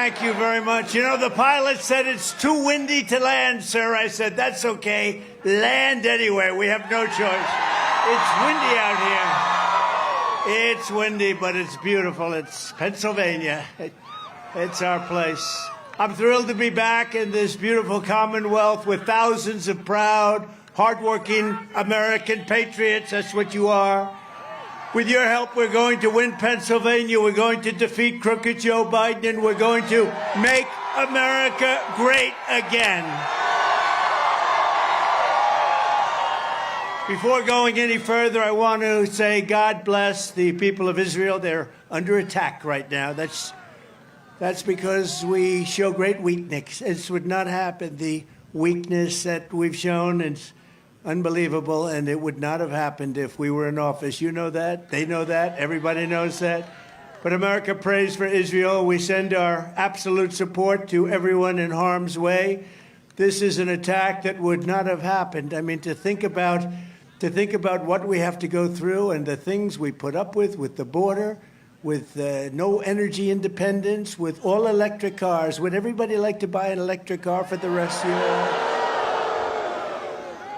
Thank you very much. You know, the pilot said it's too windy to land, sir. I said, that's okay. Land anyway. We have no choice. It's windy out here. It's windy, but it's beautiful. It's Pennsylvania. It's our place. I'm thrilled to be back in this beautiful Commonwealth with thousands of proud, hardworking American patriots. That's what you are. With your help, we're going to win Pennsylvania. We're going to defeat crooked Joe Biden, and we're going to make America great again. Before going any further, I want to say God bless the people of Israel. They're under attack right now. That's because we show great weakness. This would not happen. The weakness that we've shown is unbelievable, and it would not have happened if we were in office. You know that. They know that. Everybody knows that. But America prays for Israel. We send our absolute support to everyone in harm's way. This is an attack that would not have happened. I mean, to think about what we have to go through and the things we put up with the border, with no energy independence, with all electric cars. Would everybody like to buy an electric car for the rest of your life?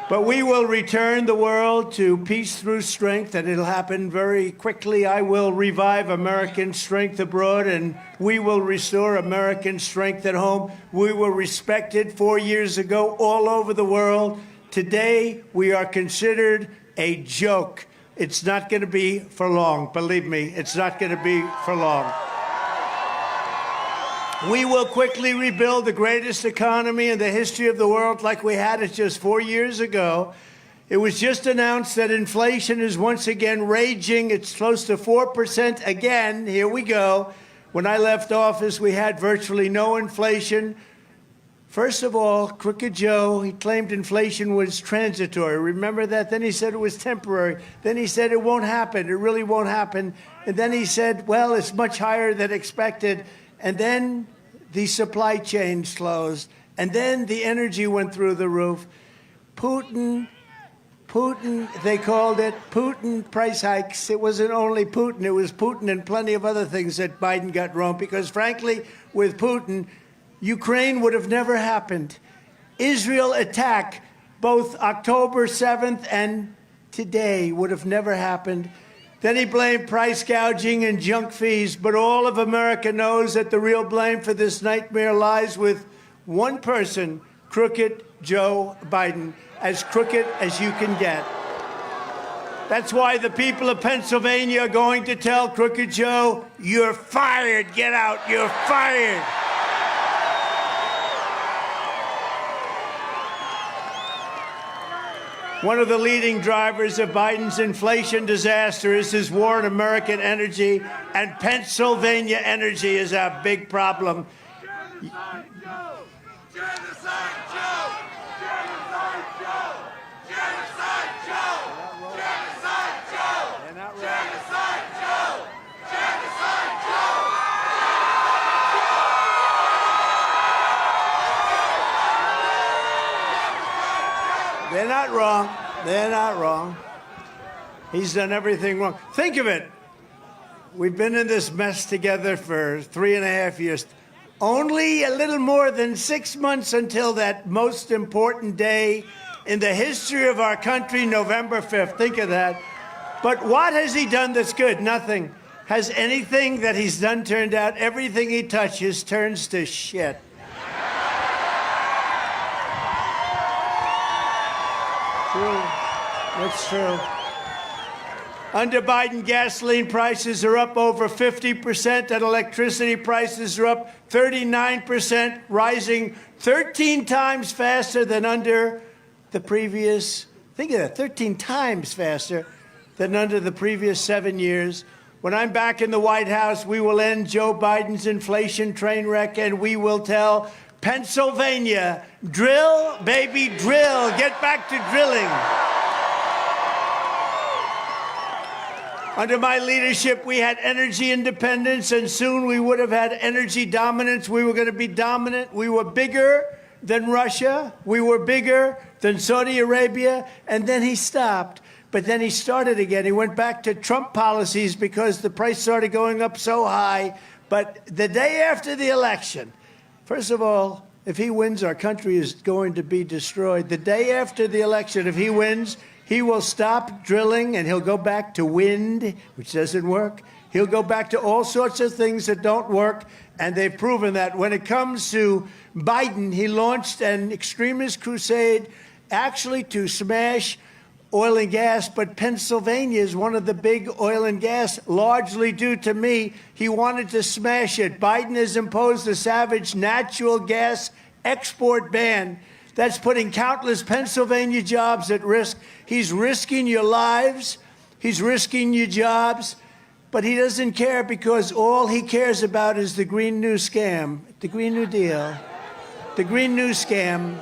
But we will return the world to peace through strength, and it'll happen very quickly. I will revive American strength abroad, and we will restore American strength at home. We were respected 4 years ago all over the world. Today, we are considered a joke. It's not going to be for long. Believe me, it's not going to be for long. We will quickly rebuild the greatest economy in the history of the world like we had it just 4 years ago. It was just announced that inflation is once again raging. It's close to 4% again. Here we go. When I left office, we had virtually no inflation. First of all, Crooked Joe, he claimed inflation was transitory. Remember that? Then he said it was temporary. Then he said it won't happen. It really won't happen. And then he said, well, it's much higher than expected. And then the supply chains closed. And then the energy went through the roof. Putin, they called it Putin price hikes. It wasn't only Putin. It was Putin and plenty of other things that Biden got wrong. Because frankly, with Putin, Ukraine would have never happened. Israel attack, both October 7th and today, would have never happened. Then he blamed price gouging and junk fees, but all of America knows that the real blame for this nightmare lies with one person, crooked Joe Biden, as crooked as you can get. That's why the people of Pennsylvania are going to tell Crooked Joe, you're fired, get out, you're fired. One of the leading drivers of Biden's inflation disaster is his war on American energy, and Pennsylvania energy is a big problem. Genocide Joe! Genocide Joe! Genocide Joe! Genocide Joe! Genocide Joe! Genocide Joe! Genocide Joe! They're not wrong. They're not wrong. He's done everything wrong. Think of it. We've been in this mess together for 3.5 years. Only a little more than 6 months until that most important day in the history of our country, November 5th. Think of that. But what has he done that's good? Nothing. Has anything that he's done turned out? Everything he touches turns to shit. True. That's true. Under Biden, gasoline prices are up over 50%, and electricity prices are up 39%, rising 13 times faster than under the previous, think of that, 13 times faster than under the previous 7 years. When I'm back in the White House, we will end Joe Biden's inflation train wreck, and we will tell Pennsylvania, drill, baby, drill. Get back to drilling. Under my leadership, we had energy independence, and soon we would have had energy dominance. We were going to be dominant. We were bigger than Russia. We were bigger than Saudi Arabia. And then he stopped. But then he started again. He went back to Trump policies because the price started going up so high. But the day after the election, first of all, if he wins, our country is going to be destroyed. The day after the election, if he wins, he will stop drilling and he'll go back to wind, which doesn't work. He'll go back to all sorts of things that don't work, and they've proven that. When it comes to Biden, he launched an extremist crusade actually to smash oil and gas, but Pennsylvania is one of the big oil and gas, largely due to me. He wanted to smash it. Biden has imposed a savage natural gas export ban that's putting countless Pennsylvania jobs at risk. He's risking your lives. He's risking your jobs. But he doesn't care because all he cares about is the Green New Scam, the Green New Deal, the Green New Scam.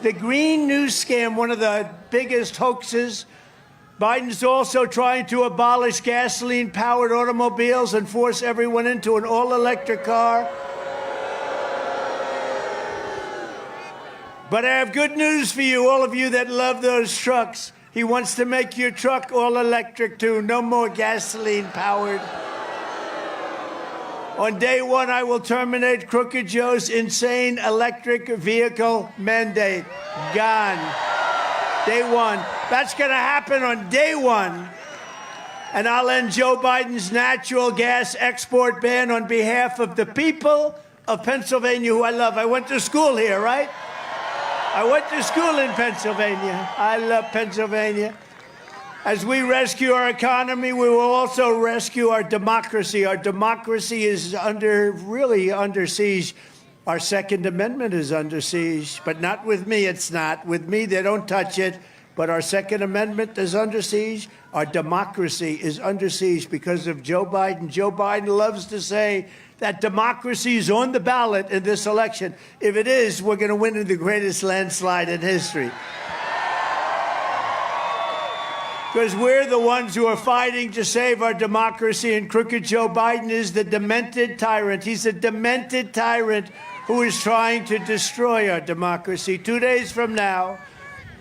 The Green New Scam, one of the biggest hoaxes. Biden's also trying to abolish gasoline-powered automobiles and force everyone into an all-electric car. But I have good news for you, all of you that love those trucks. He wants to make your truck all-electric, too. No more gasoline-powered. On day one, I will terminate Crooked Joe's insane electric vehicle mandate. Gone. Day one. That's going to happen on day one. And I'll end Joe Biden's natural gas export ban on behalf of the people of Pennsylvania, who I love. I went to school here, right? I went to school in Pennsylvania. I love Pennsylvania. As we rescue our economy, we will also rescue our democracy. Our democracy is really under siege. Our Second Amendment is under siege, but not with me, it's not. With me, they don't touch it, but our Second Amendment is under siege. Our democracy is under siege because of Joe Biden. Joe Biden loves to say that democracy is on the ballot in this election. If it is, we're going to win in the greatest landslide in history. Because we're the ones who are fighting to save our democracy, and Crooked Joe Biden is the demented tyrant. He's a demented tyrant who is trying to destroy our democracy. 2 days from now,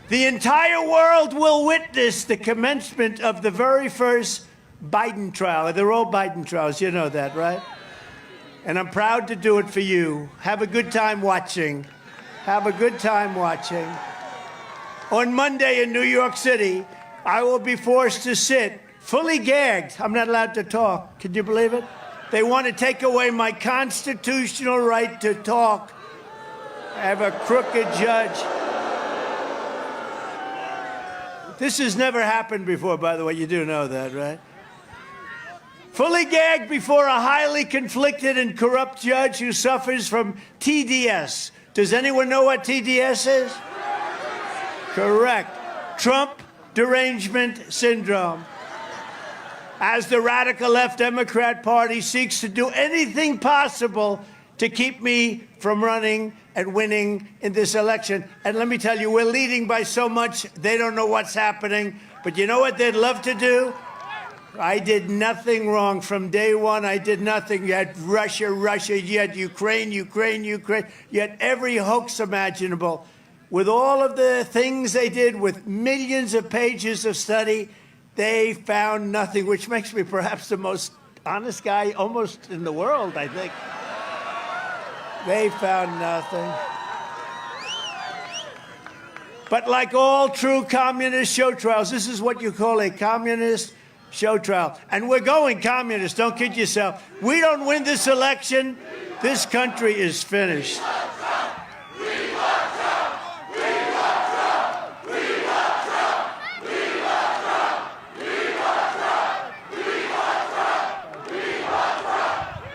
the entire world will witness the commencement of the very first Biden trial. They're all Biden trials, you know that, right? And I'm proud to do it for you. Have a good time watching. Have a good time watching. On Monday in New York City, I will be forced to sit fully gagged. I'm not allowed to talk. Can you believe it? They want to take away my constitutional right to talk. I have a crooked judge. This has never happened before, by the way. You do know that, right? Fully gagged before a highly conflicted and corrupt judge who suffers from TDS. Does anyone know what TDS is? Correct. Trump derangement syndrome. As the radical left Democrat Party seeks to do anything possible to keep me from running and winning in this election. And let me tell you, we're leading by so much, they don't know what's happening. But you know what they'd love to do? I did nothing wrong from day one. I did nothing. You had Russia, you had Ukraine, you had every hoax imaginable. With all of the things they did, with millions of pages of study, they found nothing, which makes me perhaps the most honest guy almost in the world, I think. They found nothing. But like all true communist show trials, this is what you call a communist show trial. And we're going communist, don't kid yourself. We don't win this election, this country is finished.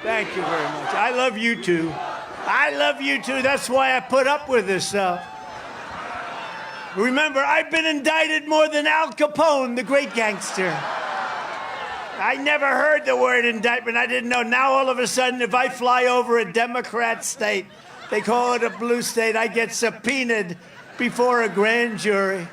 Thank you very much. I love you too. I love you too. That's why I put up with this stuff. Remember, I've been indicted more than Al Capone, the great gangster. I never heard the word indictment. I didn't know. Now, all of a sudden, if I fly over a Democrat state, they call it a blue state, I get subpoenaed before a grand jury.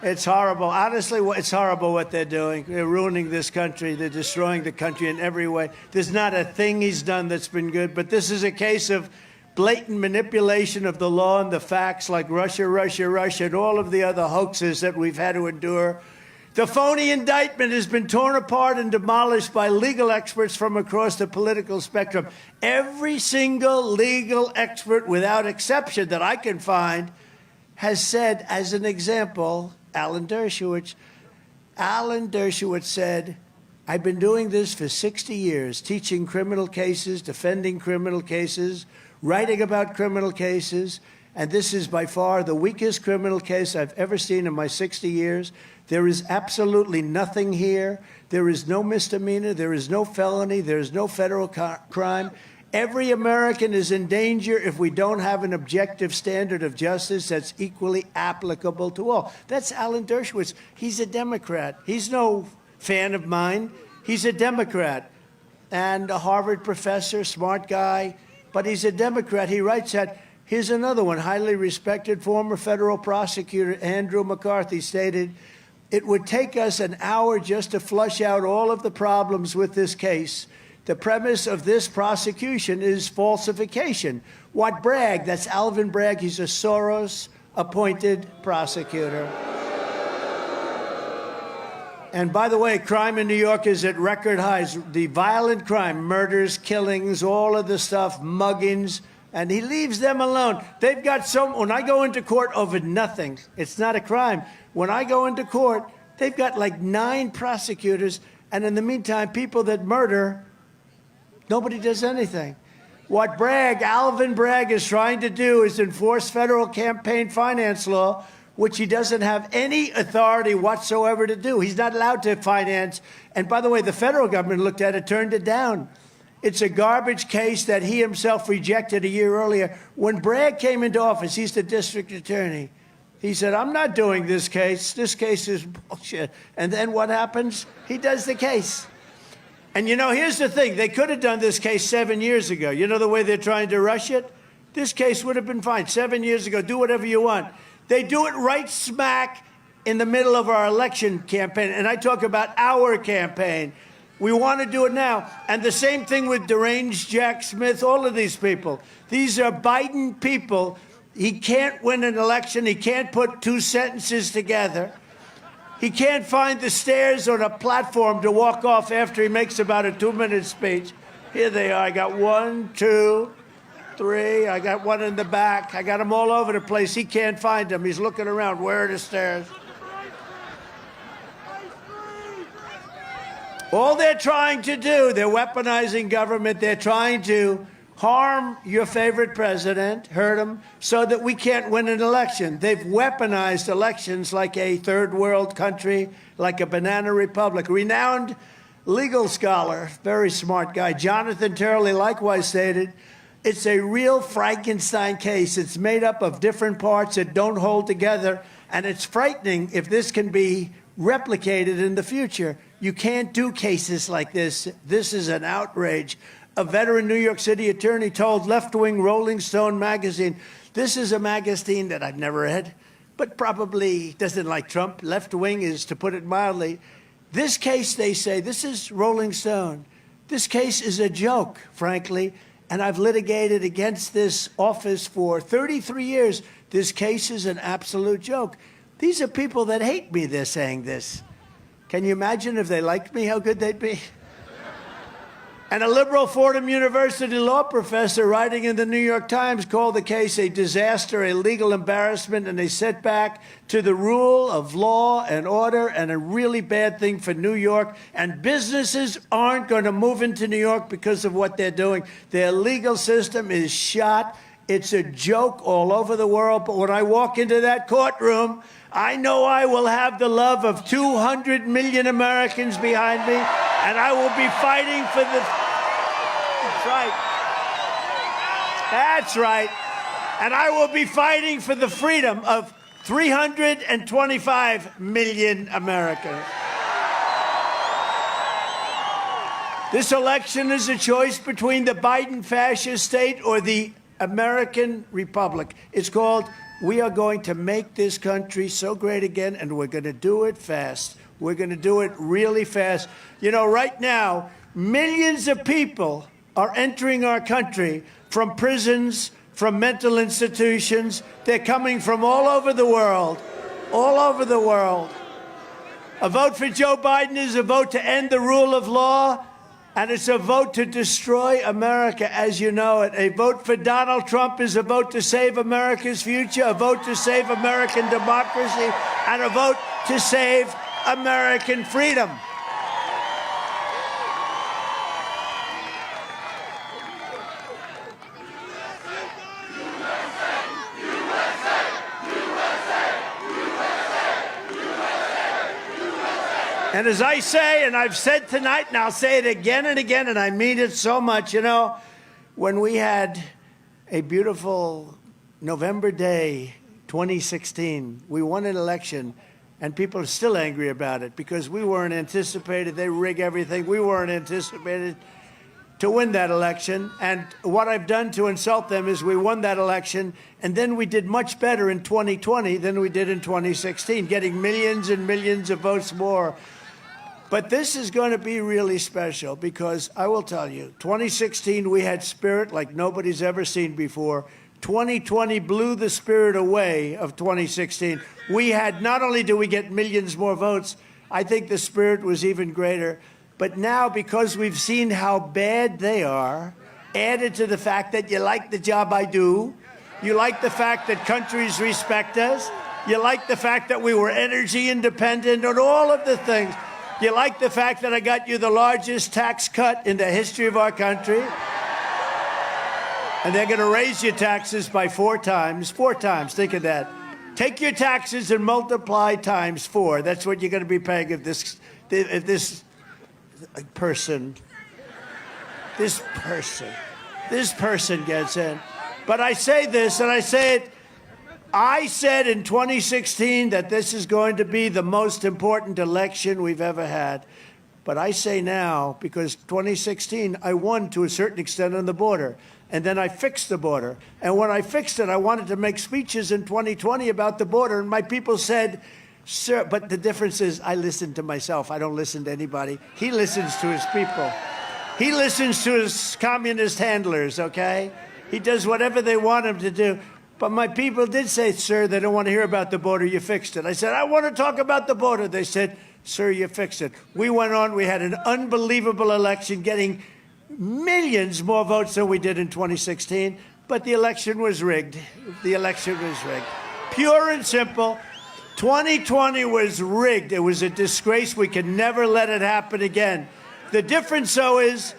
It's horrible. Honestly, it's horrible what they're doing. They're ruining this country. They're destroying the country in every way. There's not a thing he's done that's been good, but this is a case of blatant manipulation of the law and the facts, like Russia, and all of the other hoaxes that we've had to endure. The phony indictment has been torn apart and demolished by legal experts from across the political spectrum. Every single legal expert, without exception, that I can find, has said, as an example, Alan Dershowitz said, I've been doing this for 60 years, teaching criminal cases, defending criminal cases, writing about criminal cases, and this is by far the weakest criminal case I've ever seen in my 60 years. There is absolutely nothing here. There is no misdemeanor. There is no felony. There is no federal crime. Every American is in danger if we don't have an objective standard of justice that's equally applicable to all. That's Alan Dershowitz. He's a Democrat. He's no fan of mine. He's a Democrat and a Harvard professor, smart guy, but he's a Democrat. He writes that. Here's another one. Highly respected former federal prosecutor Andrew McCarthy stated, it would take us an hour just to flush out all of the problems with this case. The premise of this prosecution is falsification. What Bragg, that's Alvin Bragg, he's a Soros-appointed prosecutor. And by the way, crime in New York is at record highs. The violent crime, murders, killings, all of the stuff, muggings, and he leaves them alone. They've got when I go into court over nothing, it's not a crime. When I go into court, they've got like 9 prosecutors, and in the meantime, people that murder, nobody does anything. What Alvin Bragg is trying to do is enforce federal campaign finance law, which he doesn't have any authority whatsoever to do. He's not allowed to finance. And by the way, the federal government looked at it, turned it down. It's a garbage case that he himself rejected a year earlier. When Bragg came into office, he's the district attorney. He said, I'm not doing this case. This case is bullshit. And then what happens? He does the case. And, you know, here's the thing. They could have done this case 7 years ago. You know the way they're trying to rush it? This case would have been fine 7 years ago. Do whatever you want. They do it right smack in the middle of our election campaign. And I talk about our campaign. We want to do it now. And the same thing with deranged Jack Smith, all of these people. These are Biden people. He can't win an election. He can't put 2 sentences together. He can't find the stairs on a platform to walk off after he makes about a 2-minute speech. Here they are. I got 1, 2, 3. I got one in the back. I got them all over the place. He can't find them. He's looking around. Where are the stairs? All they're trying to do, they're weaponizing government. They're trying to harm your favorite president, hurt him, so that we can't win an election. They've weaponized elections like a third world country, like a banana republic. Renowned legal scholar, very smart guy, Jonathan Turley, likewise stated, it's a real Frankenstein case. It's made up of different parts that don't hold together, and it's frightening if this can be replicated in the future. You can't do cases like this. This is an outrage. A veteran New York City attorney told left-wing Rolling Stone magazine, this is a magazine that I've never read, but probably doesn't like Trump. Left-wing is, to put it mildly. This case, they say, this is Rolling Stone. This case is a joke, frankly, and I've litigated against this office for 33 years. This case is an absolute joke. These are people that hate me, they're saying this. Can you imagine if they liked me, how good they'd be? And a liberal Fordham University law professor writing in the New York Times called the case a disaster, a legal embarrassment, and a setback to the rule of law and order, and a really bad thing for New York. And businesses aren't going to move into New York because of what they're doing. Their legal system is shot. It's a joke all over the world. But when I walk into that courtroom, I know I will have the love of 200 million Americans behind me, and I will be fighting for the... That's right. That's right. And I will be fighting for the freedom of 325 million Americans. This election is a choice between the Biden fascist state or the American Republic. It's called... We are going to make this country so great again, and we're going to do it fast. We're going to do it really fast. You know, right now, millions of people are entering our country from prisons, from mental institutions. They're coming from all over the world, all over the world. A vote for Joe Biden is a vote to end the rule of law, and it's a vote to destroy America as you know it. A vote for Donald Trump is a vote to save America's future, a vote to save American democracy, and a vote to save American freedom. And as I say, and I've said tonight, and I'll say it again and again, and I mean it so much, you know, when we had a beautiful November day, 2016, we won an election, and people are still angry about it because we weren't anticipated. They rig everything. We weren't anticipated to win that election. And what I've done to insult them is we won that election, and then we did much better in 2020 than we did in 2016, getting millions and millions of votes more. But this is going to be really special because I will tell you, 2016, we had spirit like nobody's ever seen before. 2020 blew the spirit away of 2016. We had, not only do we get millions more votes, I think the spirit was even greater. But now, because we've seen how bad they are, added to the fact that you like the job I do, you like the fact that countries respect us, you like the fact that we were energy independent, and all of the things. You like the fact that I got you the largest tax cut in the history of our country? And they're going to raise your taxes by 4 times. 4 times, think of that. Take your taxes and multiply times 4. That's what you're going to be paying if this person gets in. But I say this, and I say it, I said in 2016 that this is going to be the most important election we've ever had. But I say now, because 2016, I won to a certain extent on the border. And then I fixed the border. And when I fixed it, I wanted to make speeches in 2020 about the border. And my people said, sir, but the difference is I listen to myself. I don't listen to anybody. He listens to his people. He listens to his communist handlers, okay? He does whatever they want him to do. But my people did say, sir, they don't want to hear about the border. You fixed it. I said, I want to talk about the border. They said, sir, you fixed it. We went on. We had an unbelievable election, getting millions more votes than we did in 2016. But the election was rigged. The election was rigged. Pure and simple. 2020 was rigged. It was a disgrace. We can never let it happen again. The difference, though, is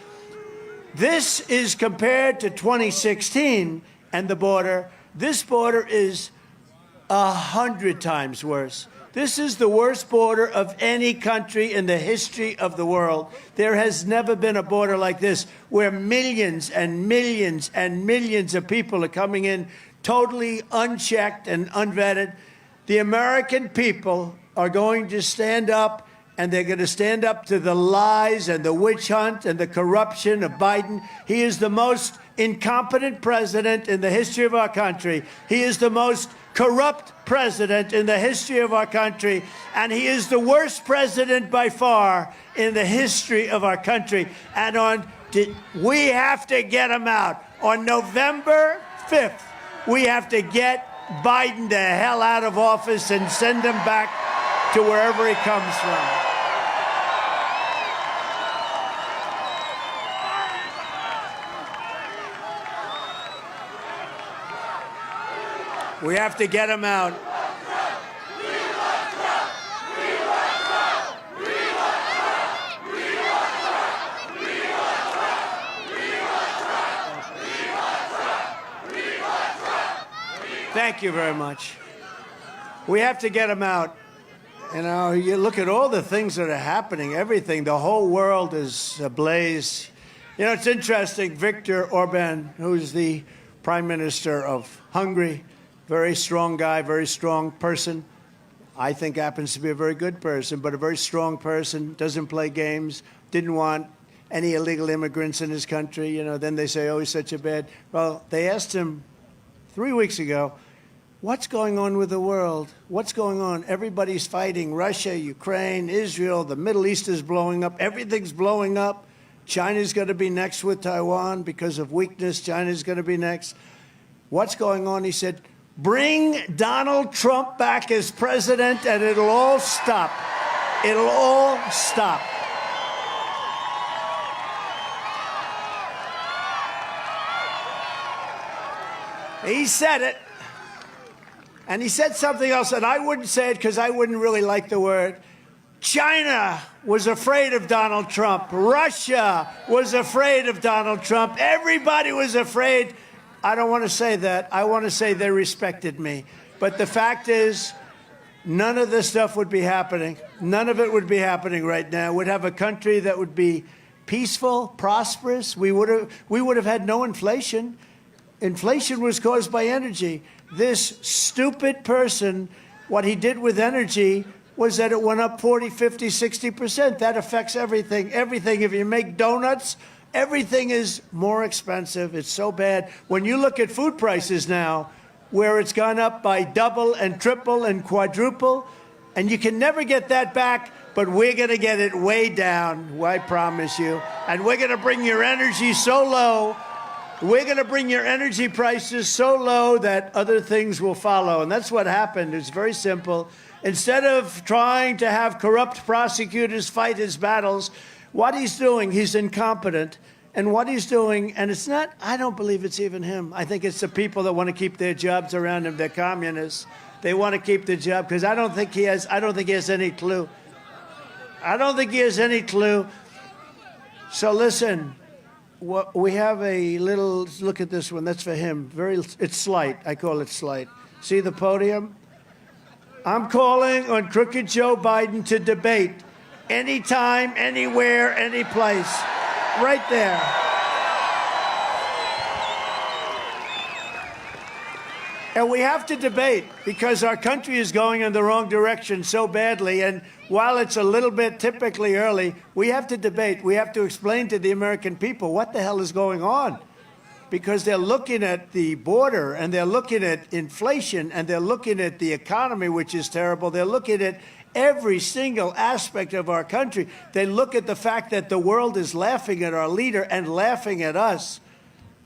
this is compared to 2016 and the border. This border is 100 times worse. This is the worst border of any country in the history of the world. There has never been a border like this where millions and millions and millions of people are coming in totally unchecked and unvetted. The American people are going to stand up, and they're going to stand up to the lies and the witch hunt and the corruption of Biden. He is the most incompetent president in the history of our country. He is the most corrupt president in the history of our country. And he is the worst president by far in the history of our country. And we have to get him out. On November 5th, we have to get Biden the hell out of office and send him back to wherever he comes from. We have to get him out. Thank you very much. We have to get him out. You know, you look at all the things that are happening, everything, the whole world is ablaze. You know, it's interesting, Viktor Orban, who's the Prime Minister of Hungary, very strong guy, very strong person. I think happens to be a very good person, but a very strong person, doesn't play games, didn't want any illegal immigrants in his country. You know, then they say, oh, he's such a bad. Well, they asked him 3 weeks ago, what's going on with the world? What's going on? Everybody's fighting. Russia, Ukraine, Israel, the Middle East is blowing up. Everything's blowing up. China's going to be next with Taiwan because of weakness. China's going to be next. What's going on? He said, bring Donald Trump back as president and it'll all stop. It'll all stop. He said it. And he said something else, and I wouldn't say it because I wouldn't really like the word. China was afraid of Donald Trump. Russia was afraid of Donald Trump. Everybody was afraid. I don't want to say that. I want to say they respected me. But the fact is, none of this stuff would be happening. None of it would be happening right now. We'd have a country that would be peaceful, prosperous. We would have had no inflation. Inflation was caused by energy. This stupid person, what he did with energy was that it went up 40, 50, 60%. That affects everything. Everything. If you make donuts, everything is more expensive. It's so bad. When you look at food prices now, where it's gone up by double and triple and quadruple, and you can never get that back, but we're going to get it way down, I promise you. And we're going to bring your energy so low. We're going to bring your energy prices so low that other things will follow. And that's what happened. It's very simple. Instead of trying to have corrupt prosecutors fight his battles, what he's doing, he's incompetent. And what he's doing, and it's not, I don't believe it's even him. I think it's the people that want to keep their jobs around him. They're communists. They want to keep the job because I don't think he has any clue. I don't think he has any clue. So listen. We have a little, look at this one. That's for him. It's slight. I call it slight. See the podium? I'm calling on crooked Joe Biden to debate anytime, anywhere, any place. Right there. And we have to debate because our country is going in the wrong direction so badly. And while it's a little bit typically early, we have to debate. We have to explain to the American people what the hell is going on. Because they're looking at the border and they're looking at inflation and they're looking at the economy, which is terrible. They're looking at every single aspect of our country. They look at the fact that the world is laughing at our leader and laughing at us.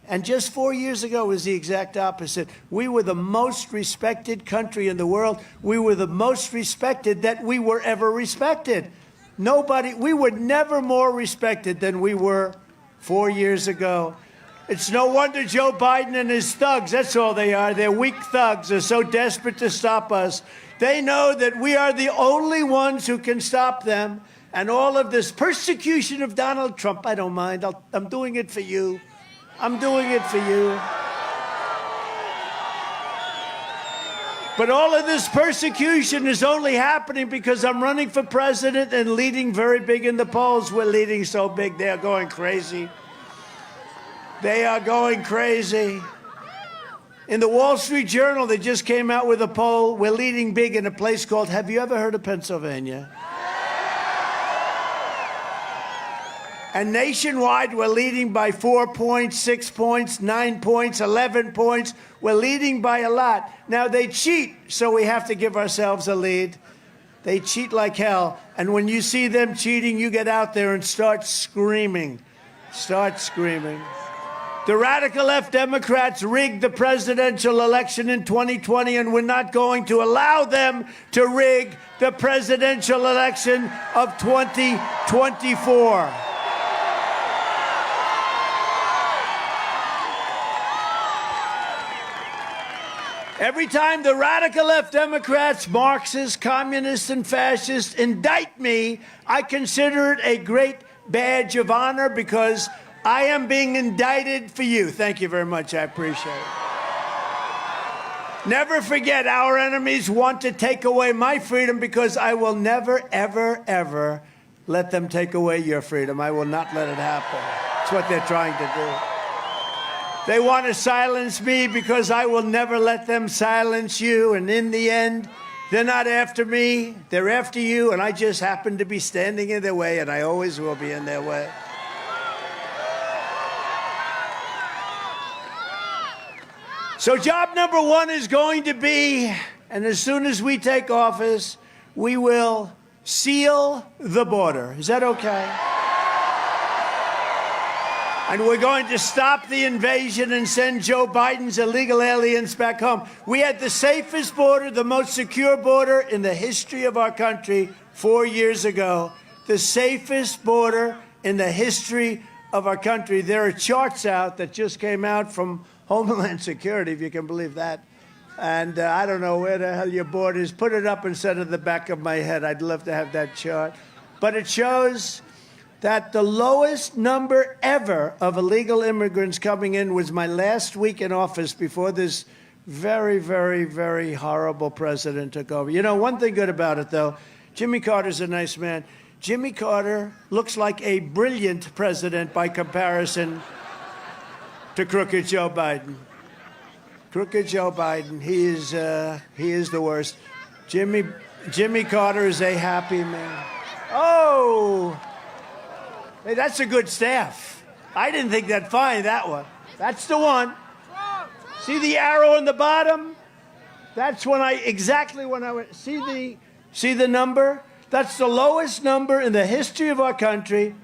And just 4 years ago was the exact opposite. We were the most respected country in the world. We were the most respected that we were ever respected. We were never more respected than we were 4 years ago. It's no wonder Joe Biden and his thugs, that's all they are. They're weak thugs. Are so desperate to stop us. They know that we are the only ones who can stop them. And all of this persecution of Donald Trump, I don't mind. I'm doing it for you. I'm doing it for you. But all of this persecution is only happening because I'm running for president and leading very big in the polls. We're leading so big, they're going crazy. They are going crazy. In the Wall Street Journal, they just came out with a poll. We're leading big in a place called, have you ever heard of Pennsylvania? And nationwide, we're leading by 4 points, 6 points, 9 points, 11 points. We're leading by a lot. Now, they cheat, so we have to give ourselves a lead. They cheat like hell. And when you see them cheating, you get out there and start screaming. Start screaming. The radical left Democrats rigged the presidential election in 2020, and we're not going to allow them to rig the presidential election of 2024. Every time the radical left Democrats, Marxists, communists, and fascists indict me, I consider it a great badge of honor because I am being indicted for you. Thank you very much. I appreciate it. Never forget, our enemies want to take away my freedom because I will never, ever, ever let them take away your freedom. I will not let it happen. That's what they're trying to do. They want to silence me because I will never let them silence you. And in the end, they're not after me. They're after you. And I just happen to be standing in their way, and I always will be in their way. So job number one is going to be, and as soon as we take office, we will seal the border. Is that okay? And we're going to stop the invasion and send Joe Biden's illegal aliens back home. We had the safest border, the most secure border in the history of our country 4 years ago. The safest border in the history of our country. There are charts out that just came out from Homeland Security, if you can believe that. And I don't know where the hell your border is. Put it up instead of the back of my head. I'd love to have that chart. But it shows that the lowest number ever of illegal immigrants coming in was my last week in office before this very, very, very horrible president took over. You know, one thing good about it, though, Jimmy Carter's a nice man. Jimmy Carter looks like a brilliant president by comparison to crooked Joe Biden. Crooked Joe Biden, he is the worst. Jimmy Carter is a happy man. Oh! Hey, that's a good staff. I didn't think that'd find that one. That's the one. See the arrow in the bottom? That's when exactly when I went, see the number? That's the lowest number in the history of our country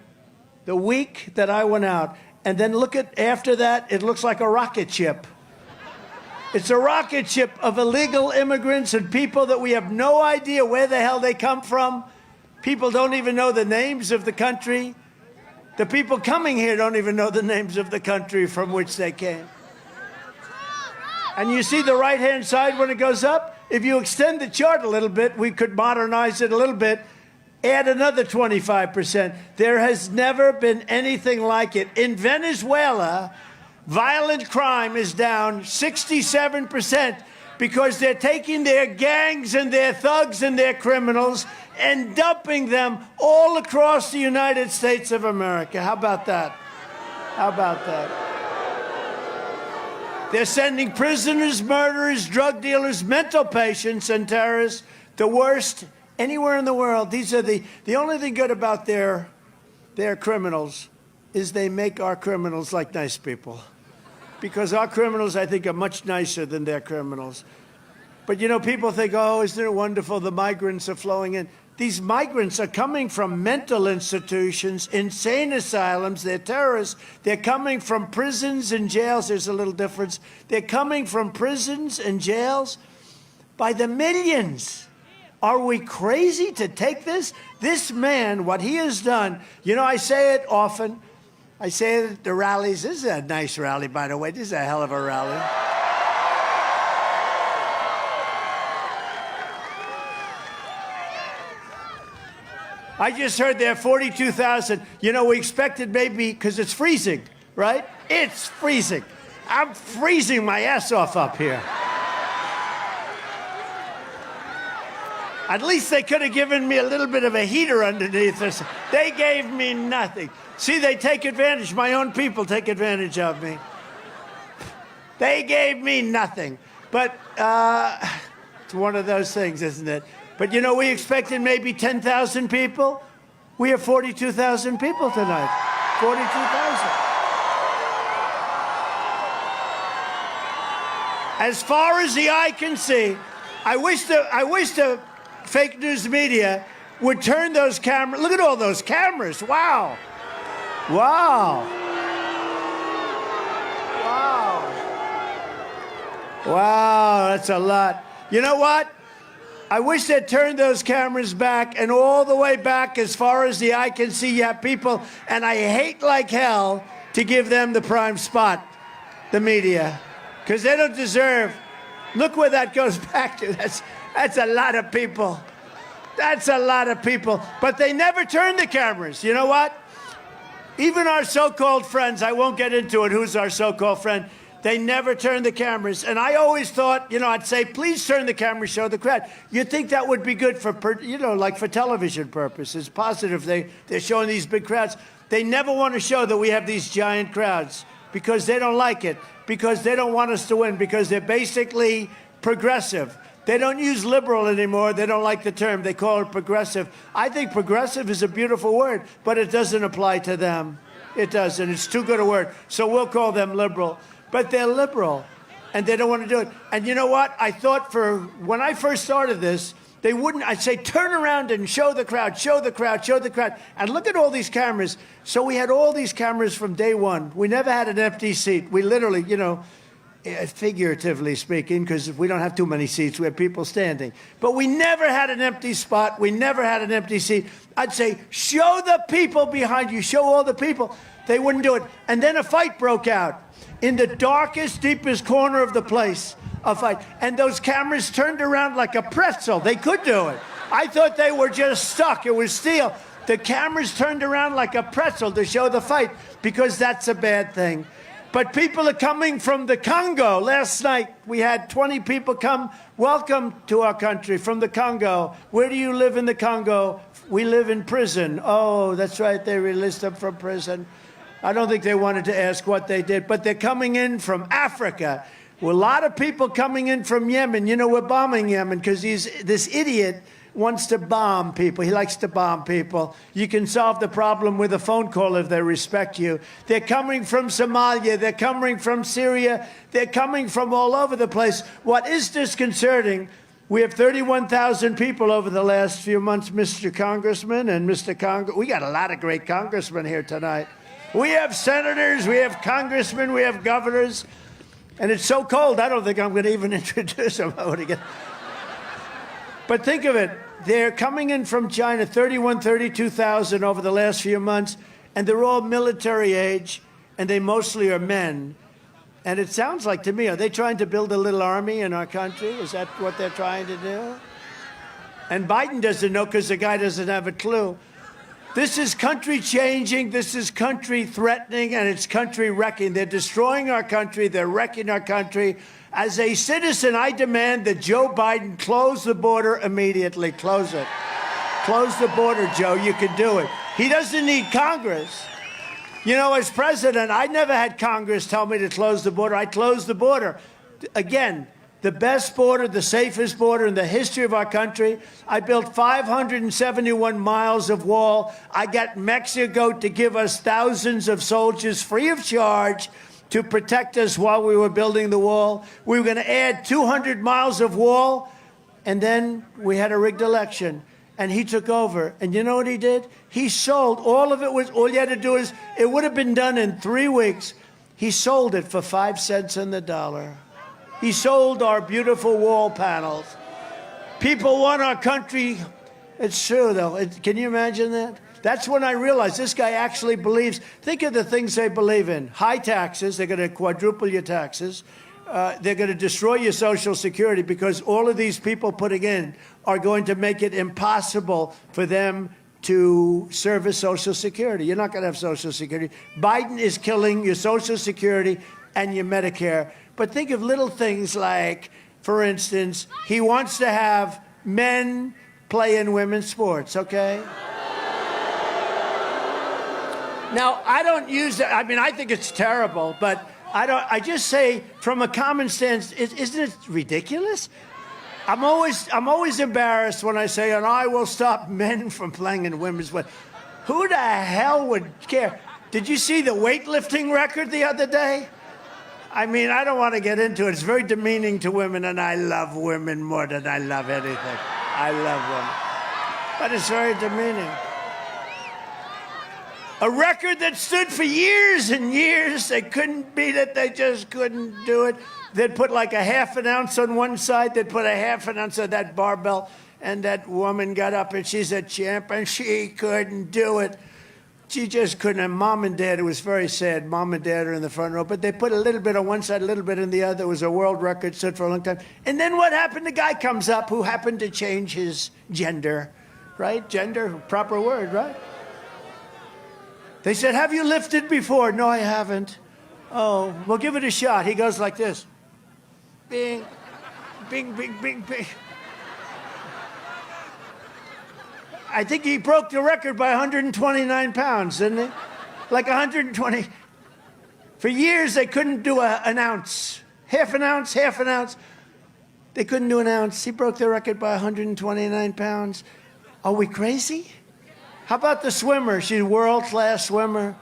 the week that I went out. And then look at, after that, it looks like a rocket ship. It's a rocket ship of illegal immigrants and people that we have no idea where the hell they come from. People don't even know the names of the country. The people coming here don't even know the names of the country from which they came. And you see the right-hand side when it goes up? If you extend the chart a little bit, we could modernize it a little bit, add another 25%. There has never been anything like it. In Venezuela, violent crime is down 67% because they're taking their gangs and their thugs and their criminals and dumping them all across the United States of America. How about that? How about that? They're sending prisoners, murderers, drug dealers, mental patients, and terrorists, the worst anywhere in the world. These are the only thing good about their criminals is they make our criminals like nice people. Because our criminals, I think, are much nicer than their criminals. But, you know, people think, oh, isn't it wonderful the migrants are flowing in? These migrants are coming from mental institutions, insane asylums. They're terrorists. They're coming from prisons and jails. There's a little difference. They're coming from prisons and jails by the millions. Are we crazy to take this? This man, what he has done, you know, I say it often. I say it at the rallies. This is a nice rally, by the way. This is a hell of a rally. I just heard there are 42,000. You know, we expected maybe, because it's freezing, right? It's freezing. I'm freezing my ass off up here. At least they could have given me a little bit of a heater underneath us. They gave me nothing. See, they take advantage. My own people take advantage of me. They gave me nothing. But it's one of those things, isn't it? But, you know, we expected maybe 10,000 people. We have 42,000 people tonight. 42,000. As far as the eye can see, I wish the fake news media would turn those cameras. Look at all those cameras. Wow. Wow. Wow. Wow, that's a lot. You know what? I wish they'd turn those cameras back, and all the way back as far as the eye can see, you have people, and I hate like hell to give them the prime spot, the media, because they don't deserve. Look where that goes back to. That's a lot of people. That's a lot of people. But they never turn the cameras. You know what? Even our so-called friends, I won't get into it, who's our so-called friend, they never turn the cameras. And I always thought, you know, I'd say, please turn the camera, show the crowd. You'd think that would be good for, you know, like for television purposes. Positive, they're showing these big crowds. They never want to show that we have these giant crowds because they don't like it, because they don't want us to win, because they're basically progressive. They don't use liberal anymore. They don't like the term. They call it progressive. I think progressive is a beautiful word, but it doesn't apply to them. It doesn't. It's too good a word. So we'll call them liberal. But they're liberal, and they don't want to do it. And you know what? I thought when I first started this, They wouldn't. I'd say, turn around and show the crowd, show the crowd, show the crowd. And look at all these cameras. So we had all these cameras from day one. We never had an empty seat. We literally, you know, figuratively speaking, because we don't have too many seats, we have people standing. But we never had an empty spot. We never had an empty seat. I'd say, show the people behind you, show all the people. They wouldn't do it. And then a fight broke out in the darkest, deepest corner of the place. A fight. And those cameras turned around like a pretzel. They could do it. I thought they were just stuck. It was steel. The cameras turned around like a pretzel to show the fight, because that's a bad thing. But people are coming from the Congo. Last night, we had 20 people come. Welcome to our country from the Congo. Where do you live in the Congo? We live in prison. Oh, that's right. They released them from prison. I don't think they wanted to ask what they did, but they're coming in from Africa. Well, a lot of people coming in from Yemen. You know, we're bombing Yemen because this idiot wants to bomb people. He likes to bomb people. You can solve the problem with a phone call if they respect you. They're coming from Somalia. They're coming from Syria. They're coming from all over the place. What is disconcerting, we have 31,000 people over the last few months, Mr. Congressman and Mr. Congress. We got a lot of great congressmen here tonight. We have senators, we have congressmen, we have governors. And it's so cold, I don't think I'm going to even introduce them. But think of it. They're coming in from China, 32,000 over the last few months, and they're all military age, and they mostly are men. And it sounds like to me, are they trying to build a little army in our country? Is that what they're trying to do? And Biden doesn't know because the guy doesn't have a clue. This is country changing, this is country threatening, and it's country wrecking. They're destroying our country, they're wrecking our country. As a citizen, I demand that Joe Biden close the border immediately. Close it. Close the border, Joe. You can do it. He doesn't need Congress. You know, as president, I never had Congress tell me to close the border. I closed the border. Again, the best border, the safest border in the history of our country. I built 571 miles of wall. I got Mexico to give us thousands of soldiers free of charge to protect us while we were building the wall. We were going to add 200 miles of wall, and then we had a rigged election, and he took over. And you know what he did? He sold. All of it was, all you had to do is, it would have been done in 3 weeks. He sold it for 5 cents on the dollar. He sold our beautiful wall panels. People want our country. It's true, though. Can you imagine that? That's when I realized this guy actually believes. Think of the things they believe in. High taxes. They're going to quadruple your taxes. They're going to destroy your Social Security because all of these people putting in are going to make it impossible for them to service Social Security. You're not going to have Social Security. Biden is killing your Social Security and your Medicare. But think of little things like, for instance, he wants to have men play in women's sports, okay? Now, I don't use that. I mean, I think it's terrible, but I just say from a common sense, isn't it ridiculous? I'm always embarrassed when I say, and I will stop men from playing in women's sports. Who the hell would care? Did you see the weightlifting record the other day? I mean, I don't want to get into it. It's very demeaning to women, and I love women more than I love anything. I love women. But it's very demeaning. A record that stood for years and years. They couldn't beat it. They just couldn't do it. They'd put like a half an ounce on one side. They'd put a half an ounce of that barbell. And that woman got up, and she's a champ, and she couldn't do it. She just couldn't. And Mom and Dad, it was very sad. Mom and Dad are in the front row. But they put a little bit on one side, a little bit on the other. It was a world record, stood for a long time. And then what happened? The guy comes up who happened to change his gender, right? Gender, proper word, right? They said, have you lifted before? No, I haven't. Oh, well, give it a shot. He goes like this. Bing, bing, bing, bing, bing. I think he broke the record by 129 pounds, didn't he? Like 120. For years, they couldn't do an ounce. Half an ounce, half an ounce. They couldn't do an ounce. He broke the record by 129 pounds. Are we crazy? How about the swimmer? She's a world-class swimmer,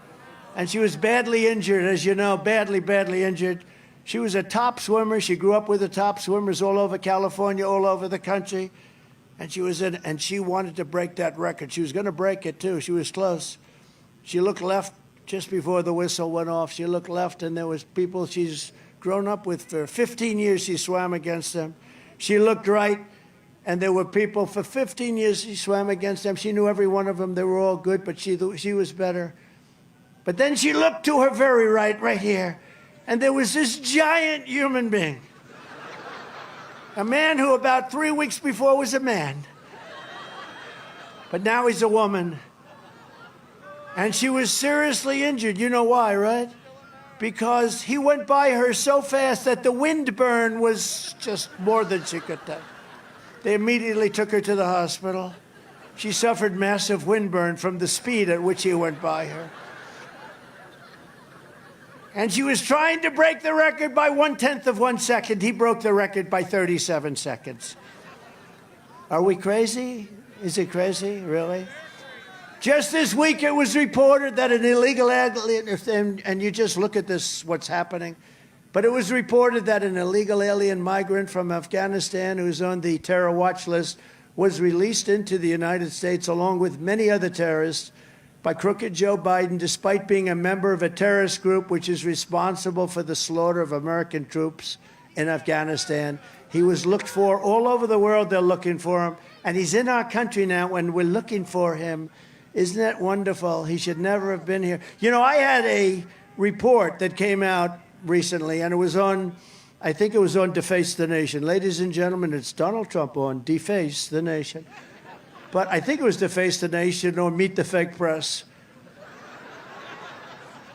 and she was badly injured, as you know, badly, badly injured. She was a top swimmer. She grew up with the top swimmers all over California, all over the country. And she wanted to break that record. She was going to break it, too. She was close. She looked left just before the whistle went off. She looked left, and there was people she's grown up with for 15 years. She swam against them. She looked right, and there were people for 15 years she swam against them. She knew every one of them. They were all good, but she was better. But then she looked to her very right here, and there was this giant human being. A man who about 3 weeks before was a man. But now he's a woman. And she was seriously injured. You know why, right? Because he went by her so fast that the wind burn was just more than she could take. They immediately took her to the hospital. She suffered massive wind burn from the speed at which he went by her. And she was trying to break the record by 1/10 of 1 second. He broke the record by 37 seconds. Are we crazy? Is it crazy, really? Just this week, it was reported that an illegal alien, and you just look at this, what's happening, but it was reported that an illegal alien migrant from Afghanistan who's on the terror watch list was released into the United States along with many other terrorists by crooked Joe Biden, despite being a member of a terrorist group which is responsible for the slaughter of American troops in Afghanistan. He was looked for all over the world. They're looking for him. And he's in our country now, and we're looking for him. Isn't that wonderful? He should never have been here. You know, I had a report that came out recently, and it was on, I think it was on Deface the Nation. Ladies and gentlemen, it's Donald Trump on Deface the Nation. But I think it was Deface the Nation or Meet the Fake Press.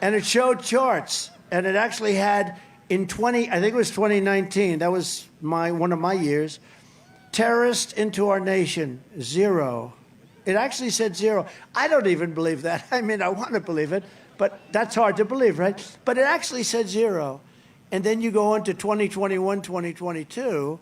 And it showed charts. And it actually had I think it was 2019, that was one of my years, terrorists into our nation, 0. It actually said 0. I don't even believe that. I mean, I want to believe it, but that's hard to believe, right? But it actually said 0. And then you go on to 2021, 2022,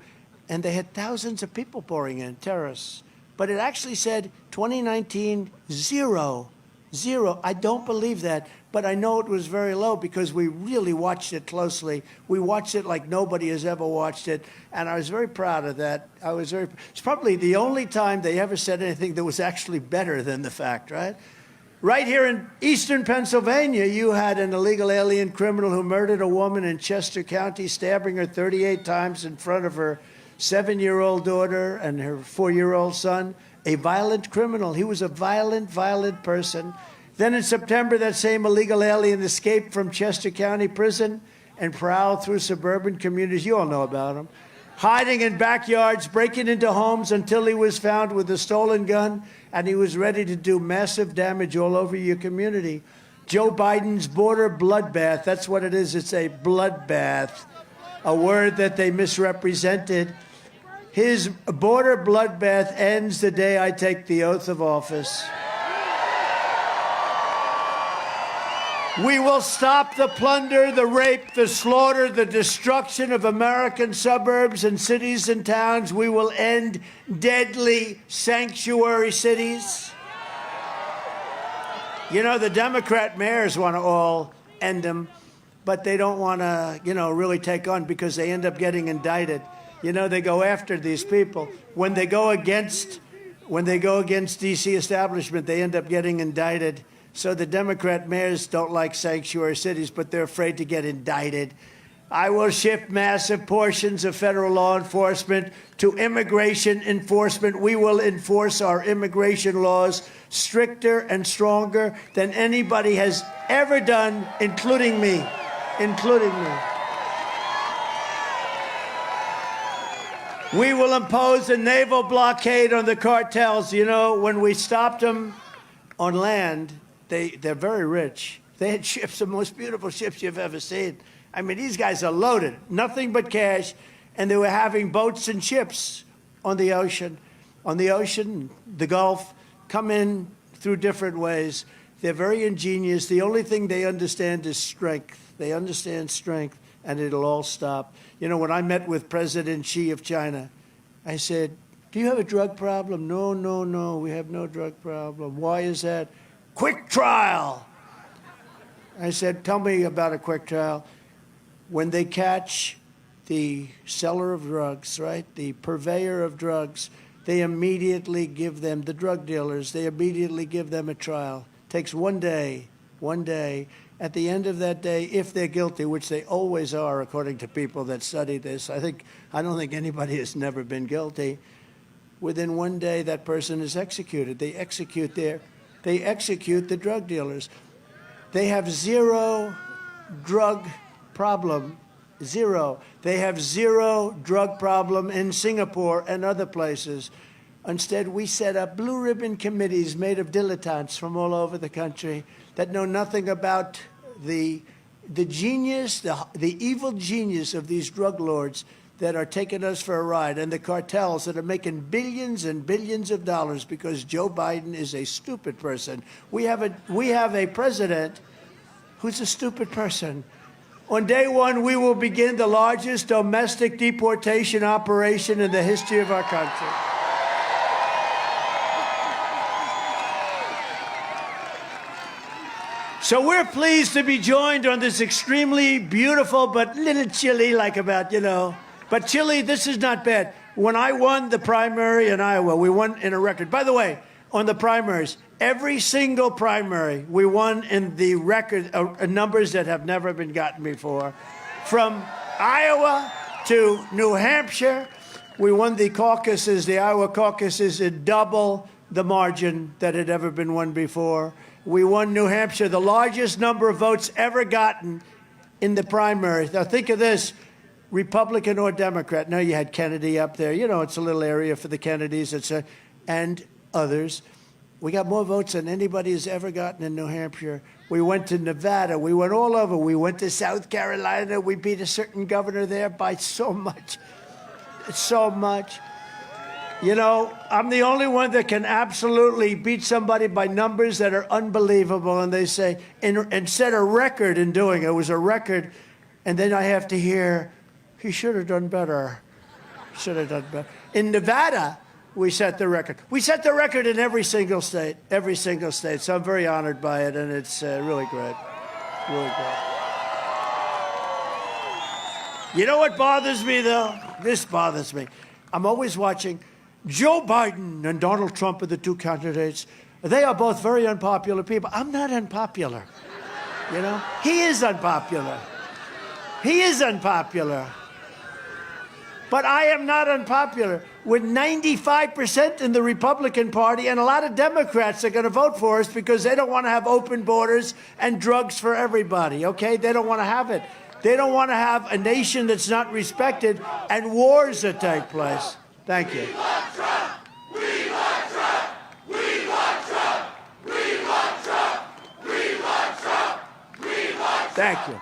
and they had thousands of people pouring in, terrorists. But it actually said 2019, 0. 0. I don't believe that, but I know it was very low because we really watched it closely. We watched it like nobody has ever watched it, and I was very proud of that. It's probably the only time they ever said anything that was actually better than the fact, right? Right here in eastern Pennsylvania, you had an illegal alien criminal who murdered a woman in Chester County, stabbing her 38 times in front of her 7-year-old daughter and her 4-year-old son. A violent criminal. He was a violent person. Then in September, that same illegal alien escaped from Chester County Prison and prowled through suburban communities. You all know about him. Hiding in backyards, breaking into homes until he was found with a stolen gun, and he was ready to do massive damage all over your community. Joe Biden's border bloodbath, that's what it is. It's a bloodbath, a word that they misrepresented. His border bloodbath ends the day I take the oath of office. We will stop the plunder, the rape, the slaughter, the destruction of American suburbs and cities and towns. We will end deadly sanctuary cities. You know, the Democrat mayors want to all end them, but they don't want to, really take on because they end up getting indicted. You know, they go after these people. When they go against D.C. establishment, they end up getting indicted. So the Democrat mayors don't like sanctuary cities, but they're afraid to get indicted. I will shift massive portions of federal law enforcement to immigration enforcement. We will enforce our immigration laws stricter and stronger than anybody has ever done, including me. We will impose a naval blockade on the cartels. You know, when we stopped them on land, they're very rich. They had ships, the most beautiful ships you've ever seen. I mean, these guys are loaded, nothing but cash, and they were having boats and ships on the ocean. On the ocean, the Gulf, come in through different ways. They're very ingenious. The only thing they understand is strength. They understand strength, and it'll all stop. You know, when I met with President Xi of China, I said, do you have a drug problem? No, we have no drug problem. Why is that? Quick trial. I said, tell me about a quick trial. When they catch the seller of drugs, right, the purveyor of drugs, they immediately give them, the drug dealers, they immediately give them a trial. Takes one day. At the end of that day, if they're guilty, which they always are, according to people that study this, I don't think anybody has never been guilty. Within one day, that person is executed. They execute the drug dealers. They have zero drug problem. Zero. They have zero drug problem in Singapore and other places. Instead, we set up blue ribbon committees made of dilettantes from all over the country that know nothing about the genius, the evil genius of these drug lords that are taking us for a ride, and the cartels that are making billions and billions of dollars because Joe Biden is a stupid person. We have a president who's a stupid person. On day one, we will begin the largest domestic deportation operation in the history of our country. So we're pleased to be joined on this extremely beautiful but little chilly, but chilly, this is not bad. When I won the primary in Iowa, we won in a record. By the way, on the primaries, every single primary, we won in the record numbers that have never been gotten before. From Iowa to New Hampshire, we won the caucuses, the Iowa caucuses, at double the margin that had ever been won before. We won New Hampshire, the largest number of votes ever gotten in the primary. Now think of this, Republican or Democrat. Now you had Kennedy up there. It's a little area for the Kennedys, and others. We got more votes than anybody has ever gotten in New Hampshire. We went to Nevada. We went all over. We went to South Carolina. We beat a certain governor there by so much. So much. I'm the only one that can absolutely beat somebody by numbers that are unbelievable. And they say, and set a record in doing it. It was a record. And then I have to hear, he should have done better. Should have done better. In Nevada, we set the record. We set the record in every single state. So I'm very honored by it, and it's really great. Really great. You know what bothers me, though? This bothers me. I'm always watching. Joe Biden and Donald Trump are the two candidates. They are both very unpopular people. I'm not unpopular. He is unpopular. He is unpopular. But I am not unpopular. With 95% in the Republican Party, and a lot of Democrats are going to vote for us because they don't want to have open borders and drugs for everybody, okay? They don't want to have it. They don't want to have a nation that's not respected and wars that take place. Thank you. We want Trump! We want Trump! We want Trump! We want Trump! We want Trump! We want Trump! Thank you.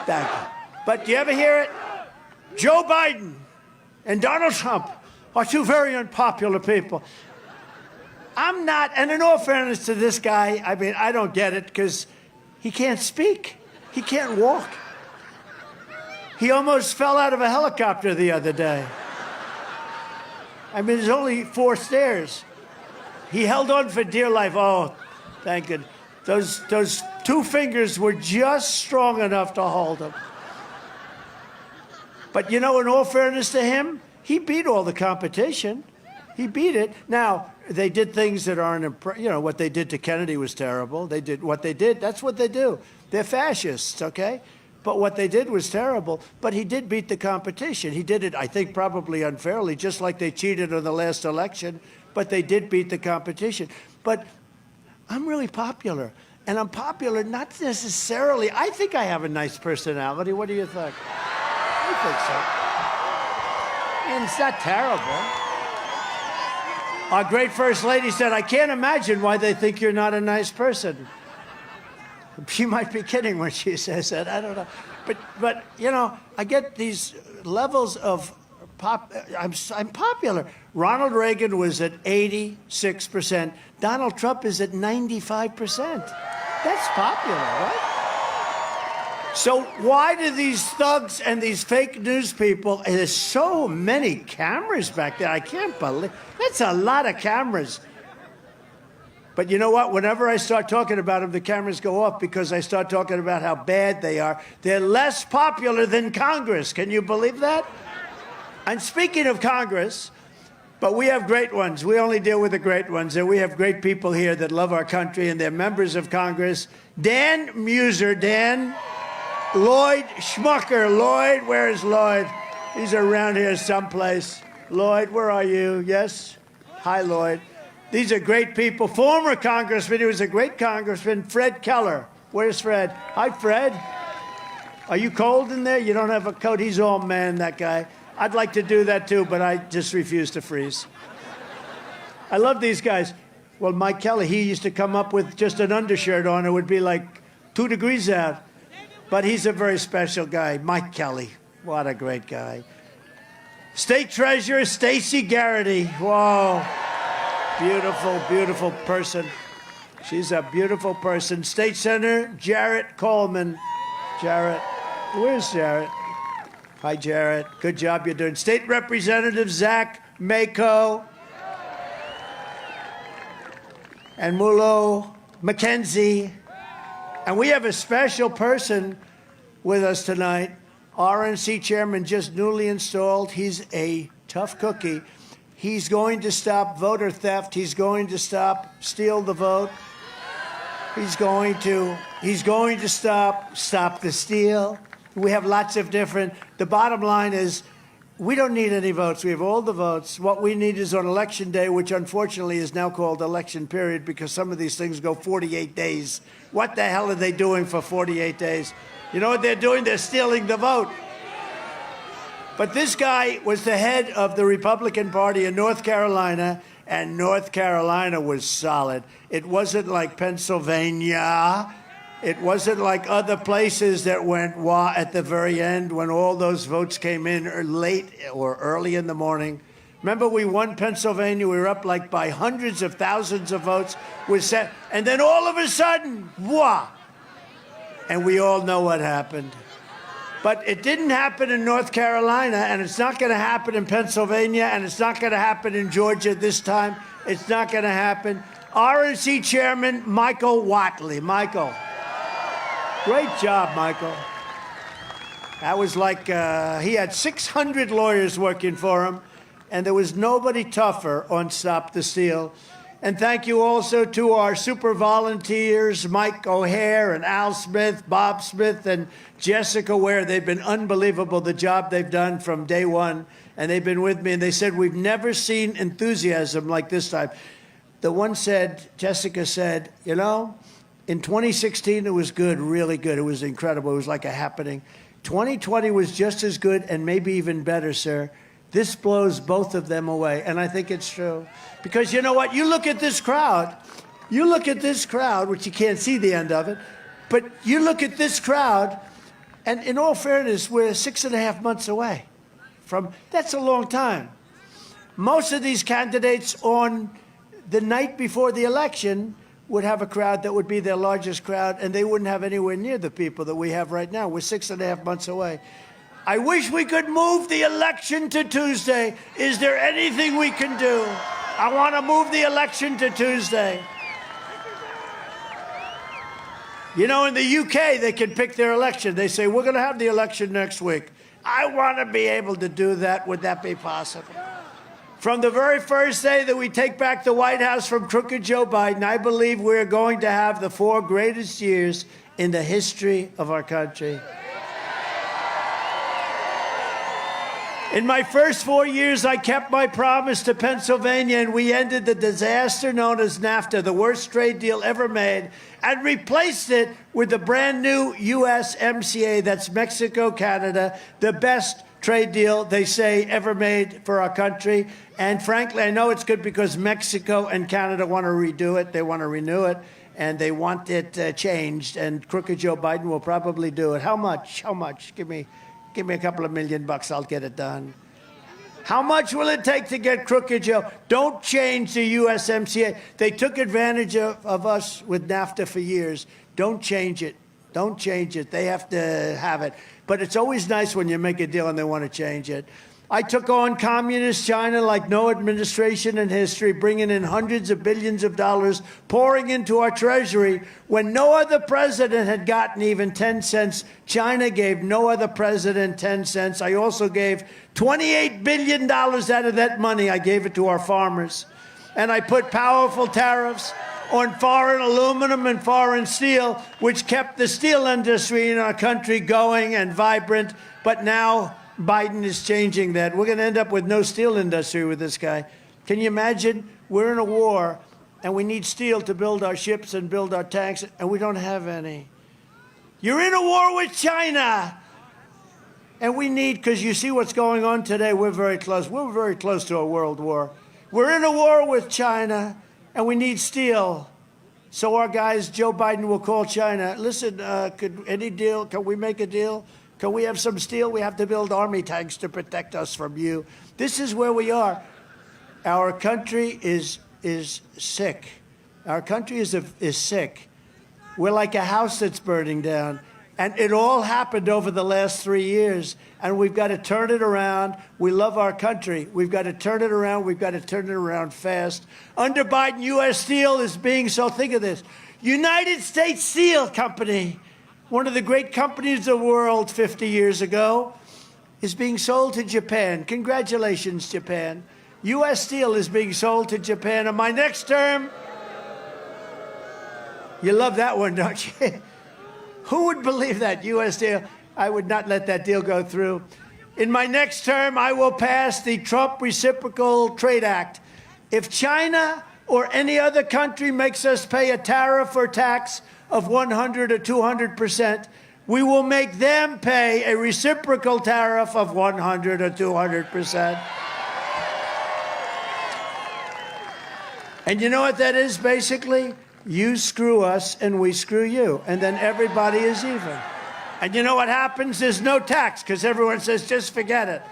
Thank you. But do you ever hear it? Joe Biden and Donald Trump are two very unpopular people. I'm not, and in all fairness to this guy, I don't get it because he can't speak. He can't walk. He almost fell out of a helicopter the other day. There's only 4 stairs. He held on for dear life. Oh, thank goodness. Those 2 fingers were just strong enough to hold him. But in all fairness to him, he beat all the competition. He beat it. Now, they did things that aren't, what they did to Kennedy was terrible. They did what they did. That's what they do. They're fascists, okay? But what they did was terrible. But he did beat the competition. He did it, I think, probably unfairly, just like they cheated on the last election. But they did beat the competition. But I'm really popular. And I'm popular not necessarily. I think I have a nice personality. What do you think? I think so. It's not terrible. Our great First Lady said, I can't imagine why they think you're not a nice person. She might be kidding when she says that. I don't know. But I get these levels of I'm popular. Ronald Reagan was at 86%. Donald Trump is at 95%. That's popular, right? So why do these thugs and these fake news people, and there's so many cameras back there, I can't believe, that's a lot of cameras. But you know what? Whenever I start talking about them, the cameras go off because I start talking about how bad they are. They're less popular than Congress. Can you believe that? And speaking of Congress, But we have great ones. We only deal with the great ones. And we have great people here that love our country, and they're members of Congress. Dan Muser, Dan. Lloyd Schmucker. Lloyd, where is Lloyd? He's around here someplace. Lloyd, where are you? Yes? Hi, Lloyd. These are great people. Former congressman, he was a great congressman, Fred Keller. Where's Fred? Hi, Fred. Are you cold in there? You don't have a coat? He's all man, that guy. I'd like to do that too, but I just refuse to freeze. I love these guys. Well, Mike Kelly, he used to come up with just an undershirt on. It would be like 2 degrees out. But he's a very special guy. Mike Kelly. What a great guy. State Treasurer Stacey Garrity. Whoa. Beautiful, beautiful person. She's a beautiful person. State Senator Jarrett Coleman. Jarrett. Where's Jarrett? Hi, Jarrett. Good job you're doing. State Representative Zach Mako. And Mulo McKenzie. And we have a special person with us tonight. RNC chairman, just newly installed. He's a tough cookie. He's going to stop voter theft. He's going to steal the vote. He's going to stop the steal. We have lots of different. The bottom line is we don't need any votes. We have all the votes. What we need is on election day, which unfortunately is now called election period because some of these things go 48 days. What the hell are they doing for 48 days? You know what they're doing? They're stealing the vote. But this guy was the head of the Republican Party in North Carolina, and North Carolina was solid. It wasn't like Pennsylvania. It wasn't like other places that went wah at the very end when all those votes came in late or early in the morning. Remember, we won Pennsylvania. We were up like by hundreds of thousands of votes. And then all of a sudden, wah. And we all know what happened. But it didn't happen in North Carolina, and it's not going to happen in Pennsylvania, and it's not going to happen in Georgia this time. It's not going to happen. RNC Chairman Michael Whatley. Michael. Great job, Michael. That was like he had 600 lawyers working for him, and there was nobody tougher on Stop the Steal. And thank you also to our super volunteers, Mike O'Hare and Al Smith, Bob Smith, and Jessica Ware. They've been unbelievable, the job they've done from day one. And they've been with me, and they said, we've never seen enthusiasm like this time. The one said, Jessica said, you know, in 2016, it was good, really good. It was incredible. It was like a happening. 2020 was just as good and maybe even better, sir. This blows both of them away, and I think it's true. Because you know what? You look at this crowd, which you can't see the end of it, but you look at this crowd, and in all fairness, we're 6.5 months away from, that's a long time. Most of these candidates on the night before the election would have a crowd that would be their largest crowd, and they wouldn't have anywhere near the people that we have right now. We're 6.5 months away. I wish we could move the election to Tuesday. Is there anything we can do? I want to move the election to Tuesday. You know, in the UK, they can pick their election. They say, we're going to have the election next week. I want to be able to do that. Would that be possible? From the very first day that we take back the White House from crooked Joe Biden, I believe we're going to have the 4 greatest years in the history of our country. In my first 4 years, I kept my promise to Pennsylvania, and we ended the disaster known as NAFTA, the worst trade deal ever made, and replaced it with the brand new USMCA, that's Mexico-Canada, the best trade deal, they say, ever made for our country. And frankly, I know it's good because Mexico and Canada want to redo it. They want to renew it, and they want it changed. And crooked Joe Biden will probably do it. How much? How much? Give me a couple of $1 million, I'll get it done. How much will it take to get crooked Joe? Don't change the USMCA. They took advantage of us with NAFTA for years. Don't change it. Don't change it. They have to have it. But it's always nice when you make a deal and they want to change it. I took on communist China like no administration in history, bringing in hundreds of billions of dollars, pouring into our treasury when no other president had gotten even 10 cents. China gave no other president 10 cents. I also gave $28 billion out of that money. I gave it to our farmers. And I put powerful tariffs on foreign aluminum and foreign steel, which kept the steel industry in our country going and vibrant. But now Biden is changing that. We're going to end up with no steel industry with this guy. Can you imagine? We're in a war, and we need steel to build our ships and build our tanks, and we don't have any. You're in a war with China. And we need, because you see what's going on today, we're very close. We're very close to a world war. We're in a war with China, and we need steel. So our guys, Joe Biden will call China. Listen, could any deal, can we make a deal? Can we have some steel? We have to build army tanks to protect us from you. This is where we are. Our country is sick. Our country is sick. We're like a house that's burning down. And it all happened over the last 3 years. And we've got to turn it around. We love our country. We've got to turn it around. We've got to turn it around fast. Under Biden, U.S. Steel is being, so think of this, United States Steel Company, one of the great companies of the world 50 years ago, is being sold to Japan. Congratulations, Japan. U.S. Steel is being sold to Japan. In my next term, you love that one, don't you? Who would believe that, U.S. Steel? I would not let that deal go through. In my next term, I will pass the Trump Reciprocal Trade Act. If China or any other country makes us pay a tariff or tax of 100 or 200%, we will make them pay a reciprocal tariff of 100 or 200%. And you know what that is, basically? You screw us and we screw you, and then everybody is even. And you know what happens? There's no tax, because everyone says, just forget it.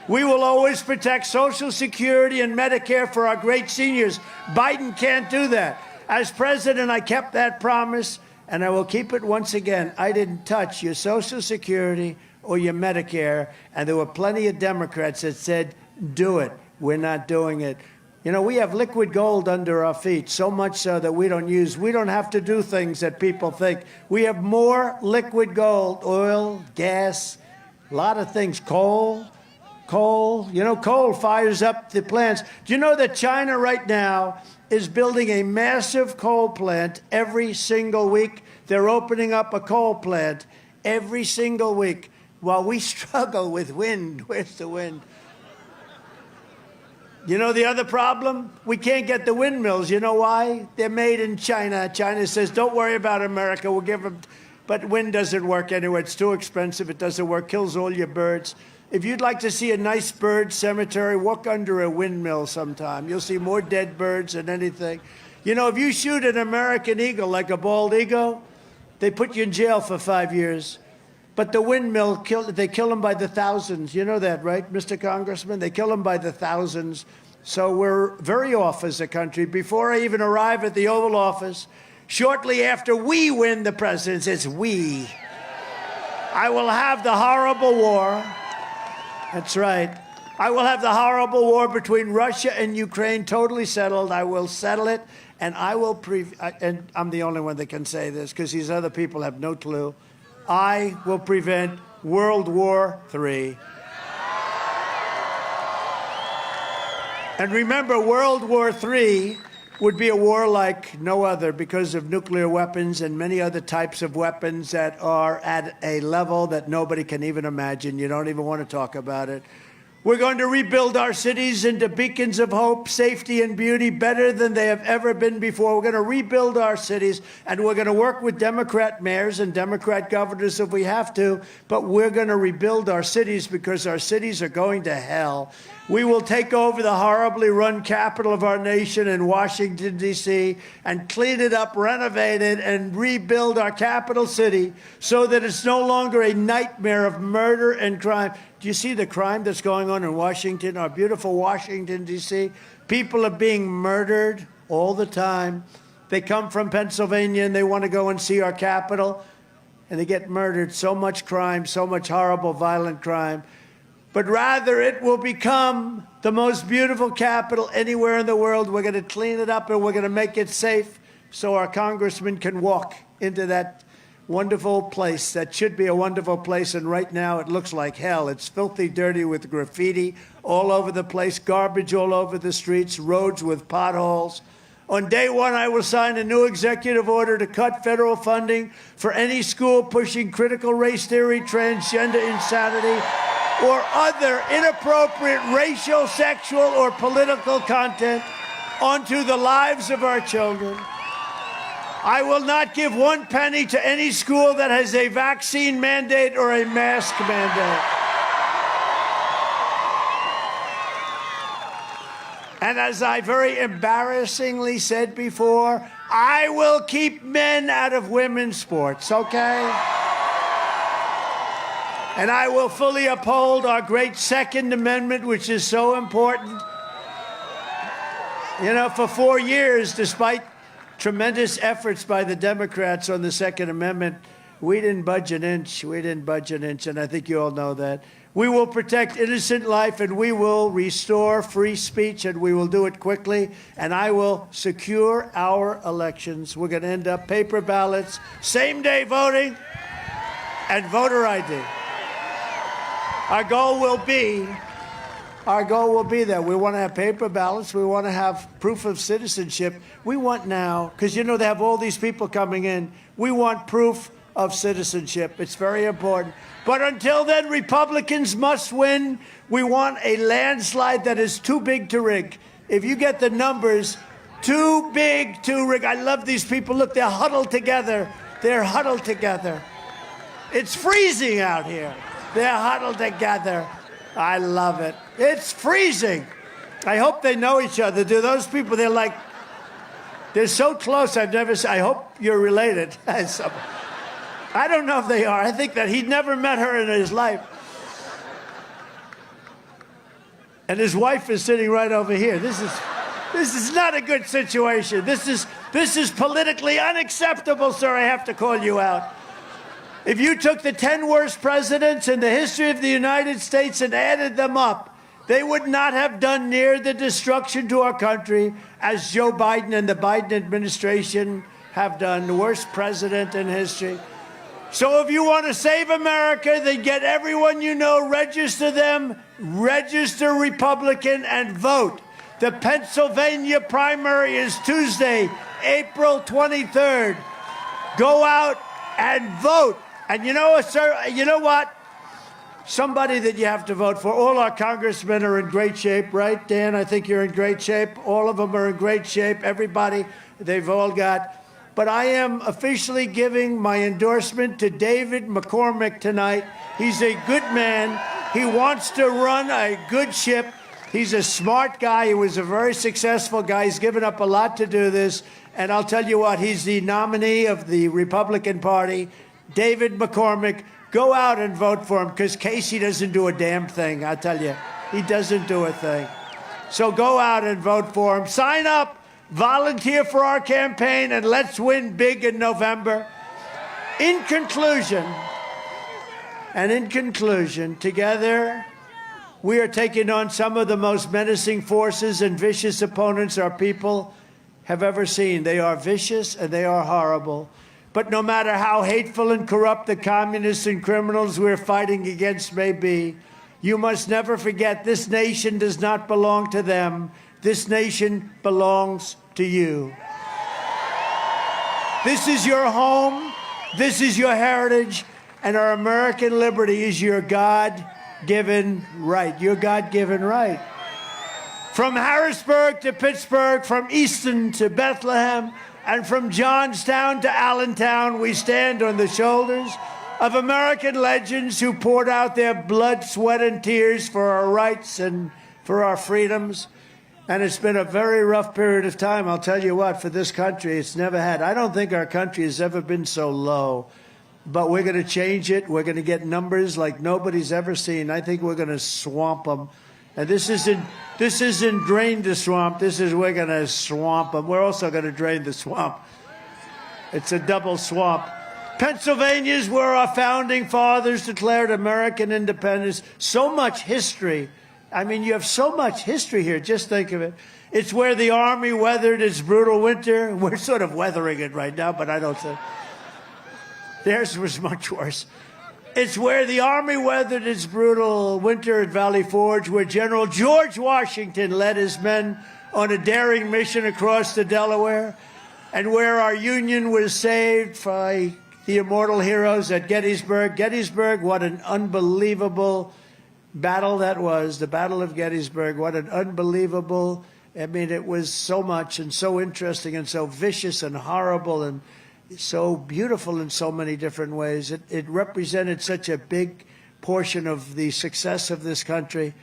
We will always protect Social Security and Medicare for our great seniors. Biden can't do that. As president, I kept that promise, and I will keep it once again. I didn't touch your Social Security or your Medicare, and there were plenty of Democrats that said, do it. We're not doing it. You know, we have liquid gold under our feet, so much so that we don't have to do things that people think. We have more liquid gold, oil, gas, a lot of things, coal. You know, coal fires up the plants. Do you know that China right now is building a massive coal plant every single week? They're opening up a coal plant every single week while we struggle with wind. Where's the wind? You know the other problem? We can't get the windmills. You know why? They're made in China. China says, don't worry about America. We'll give them. But wind doesn't work anyway. It's too expensive. It doesn't work. Kills all your birds. If you'd like to see a nice bird cemetery, walk under a windmill sometime. You'll see more dead birds than anything. You know, if you shoot an American eagle like a bald eagle, they put you in jail for 5 years. But the windmill, they kill them by the thousands. You know that, right, Mr. Congressman? They kill them by the thousands. So we're very off as a country. Before I even arrive at the Oval Office, shortly after we win the presidency, it's we, I will have the horrible war. That's right. I will have the horrible war between Russia and Ukraine totally settled. I will settle it, and I will and I'm the only one that can say this because these other people have no clue. I will prevent World War III. And remember, World War III would be a war like no other because of nuclear weapons and many other types of weapons that are at a level that nobody can even imagine. You don't even want to talk about it. We're going to rebuild our cities into beacons of hope, safety, and beauty better than they have ever been before. We're going to rebuild our cities, and we're going to work with Democrat mayors and Democrat governors if we have to, but we're going to rebuild our cities because our cities are going to hell. We will take over the horribly run capital of our nation in Washington, D.C., and clean it up, renovate it, and rebuild our capital city so that it's no longer a nightmare of murder and crime. Do you see the crime that's going on in Washington, our beautiful Washington, D.C.? People are being murdered all the time. They come from Pennsylvania and they want to go and see our capital, and they get murdered. So much crime, so much horrible, violent crime. but rather it will become the most beautiful capital anywhere in the world. We're going to clean it up and we're going to make it safe so our congressmen can walk into that wonderful place. That should be a wonderful place, and right now it looks like hell. It's filthy dirty with graffiti all over the place, garbage all over the streets, roads with potholes. On day one, I will sign a new executive order to cut federal funding for any school pushing critical race theory, transgender insanity, or other inappropriate racial, sexual, or political content onto the lives of our children. I will not give one penny to any school that has a vaccine mandate or a mask mandate. And as I very embarrassingly said before, I will keep men out of women's sports, okay? And I will fully uphold our great Second Amendment, which is so important. You know, for 4 years, despite tremendous efforts by the Democrats on the Second Amendment, we didn't budge an inch. We didn't budge an inch, and I think you all know that. We will protect innocent life, and we will restore free speech, and we will do it quickly, and I will secure our elections. We're going to end up paper ballots, same-day voting, and voter ID. Our goal will be that we want to have paper ballots. We want to have proof of citizenship. We want now, because, you know, they have all these people coming in. We want proof of citizenship. It's very important. But until then, Republicans must win. We want a landslide that is too big to rig. If you get the numbers, too big to rig. I love these people. Look, they're huddled together. They're huddled together. It's freezing out here. They're huddled together. I love it. It's freezing. I hope they know each other. Do those people, they're so close. I hope you're related. I don't know if they are. I think that he'd never met her in his life. And his wife is sitting right over here. This is not a good situation. This is politically unacceptable, sir. I have to call you out. If you took the 10 worst presidents in the history of the United States and added them up, they would not have done near the destruction to our country as Joe Biden and the Biden administration have done, the worst president in history. So if you want to save America, then get everyone you know, register them, register Republican, and vote. The Pennsylvania primary is Tuesday, April 23rd. Go out and vote. And you know what, sir? You know what? Somebody that you have to vote for. All our congressmen are in great shape, right, Dan? I think you're in great shape. All of them are in great shape. Everybody, they've all got. But I am officially giving my endorsement to David McCormick tonight. He's a good man. He wants to run a good ship. He's a smart guy. He was a very successful guy. He's given up a lot to do this. And I'll tell you what, he's the nominee of the Republican Party. David McCormick, go out and vote for him, because Casey doesn't do a damn thing, I tell you. He doesn't do a thing. So go out and vote for him. Sign up, volunteer for our campaign, and let's win big in November. In conclusion, together, we are taking on some of the most menacing forces and vicious opponents our people have ever seen. They are vicious and they are horrible. But no matter how hateful and corrupt the communists and criminals we're fighting against may be, you must never forget this nation does not belong to them. This nation belongs to you. This is your home. This is your heritage. And our American liberty is your God-given right. Your God-given right. From Harrisburg to Pittsburgh, from Easton to Bethlehem, and from Johnstown to Allentown, we stand on the shoulders of American legends who poured out their blood, sweat, and tears for our rights and for our freedoms. And it's been a very rough period of time, I'll tell you what, for this country. It's never had. I don't think our country has ever been so low. But we're going to change it. We're going to get numbers like nobody's ever seen. I think we're going to swamp them. And this isn't drain the swamp. We're going to swamp them. We're also going to drain the swamp. It's a double swamp. Pennsylvania is where our founding fathers declared American independence. So much history. I mean, you have so much history here. Just think of it. It's where the Army weathered its brutal winter. We're sort of weathering it right now, but I don't think. Theirs was much worse. It's where the Army weathered its brutal winter at Valley Forge, where General George Washington led his men on a daring mission across the Delaware, and where our Union was saved by the immortal heroes at Gettysburg. Gettysburg, what an unbelievable battle that was, the Battle of Gettysburg. What an unbelievable, I mean, it was so much and so interesting and so vicious and horrible and so beautiful in so many different ways. It represented such a big portion of the success of this country.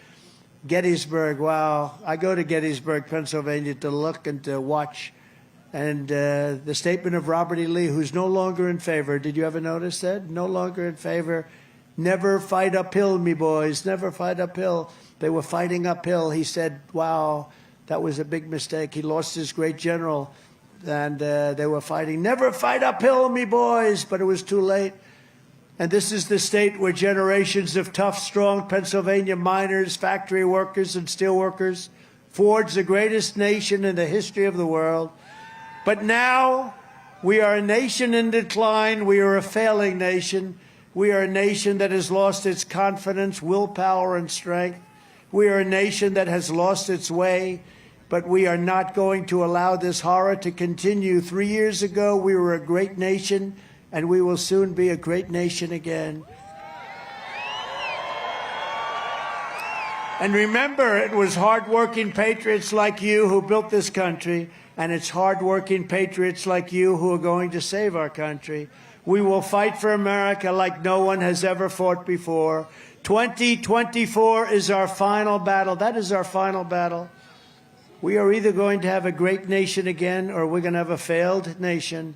Gettysburg, wow. I go to Gettysburg, Pennsylvania to look and to watch. And the statement of Robert E. Lee, who's no longer in favor. Did you ever notice that? No longer in favor. Never fight uphill, me boys. Never fight uphill. They were fighting uphill. He said, wow, that was a big mistake. He lost his great general. And they were fighting. Never fight uphill, me boys. But it was too late. And this is the state where generations of tough, strong Pennsylvania miners, factory workers, and steel workers forged the greatest nation in the history of the world. But now we are a nation in decline. We are a failing nation. We are a nation that has lost its confidence, willpower, and strength. We are a nation that has lost its way, but we are not going to allow this horror to continue. 3 years ago, we were a great nation, and we will soon be a great nation again. And remember, it was hardworking patriots like you who built this country, and it's hardworking patriots like you who are going to save our country. We will fight for America like no one has ever fought before. 2024 is our final battle. That is our final battle. We are either going to have a great nation again or we're going to have a failed nation.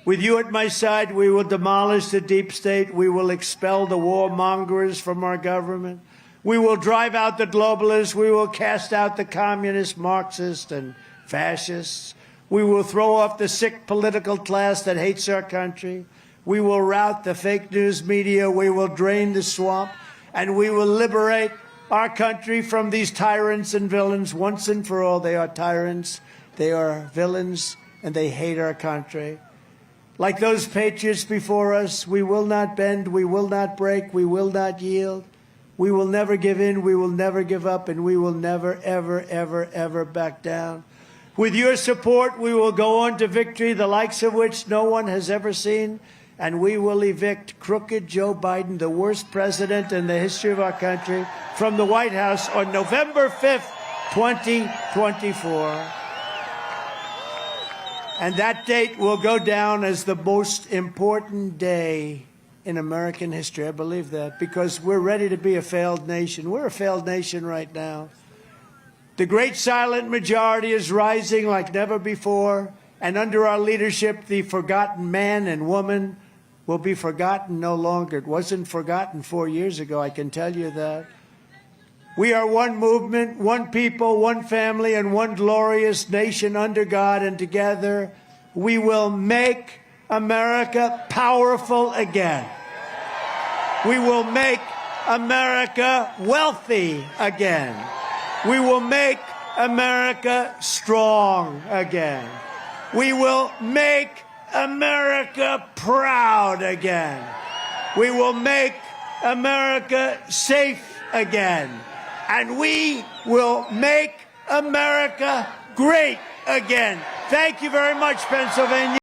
With you at my side, we will demolish the deep state. We will expel the warmongers from our government. We will drive out the globalists. We will cast out the communists, Marxists, and fascists. We will throw off the sick political class that hates our country. We will rout the fake news media. We will drain the swamp. And we will liberate our country from these tyrants and villains once and for all. They are tyrants. They are villains. And they hate our country. Like those patriots before us, we will not bend. We will not break. We will not yield. We will never give in. We will never give up. And we will never, ever, ever, ever back down. With your support, we will go on to victory, the likes of which no one has ever seen. And we will evict crooked Joe Biden, the worst president in the history of our country, from the White House on November 5th, 2024. And that date will go down as the most important day in American history. I believe that, because we're ready to be a failed nation. We're a failed nation right now. The great silent majority is rising like never before, and under our leadership, the forgotten man and woman will be forgotten no longer. It wasn't forgotten 4 years ago, I can tell you that. We are one movement, one people, one family, and one glorious nation under God, and together we will make America powerful again. We will make America wealthy again. We will make America strong again. We will make America proud again. We will make America safe again. And we will make America great again. Thank you very much, Pennsylvania.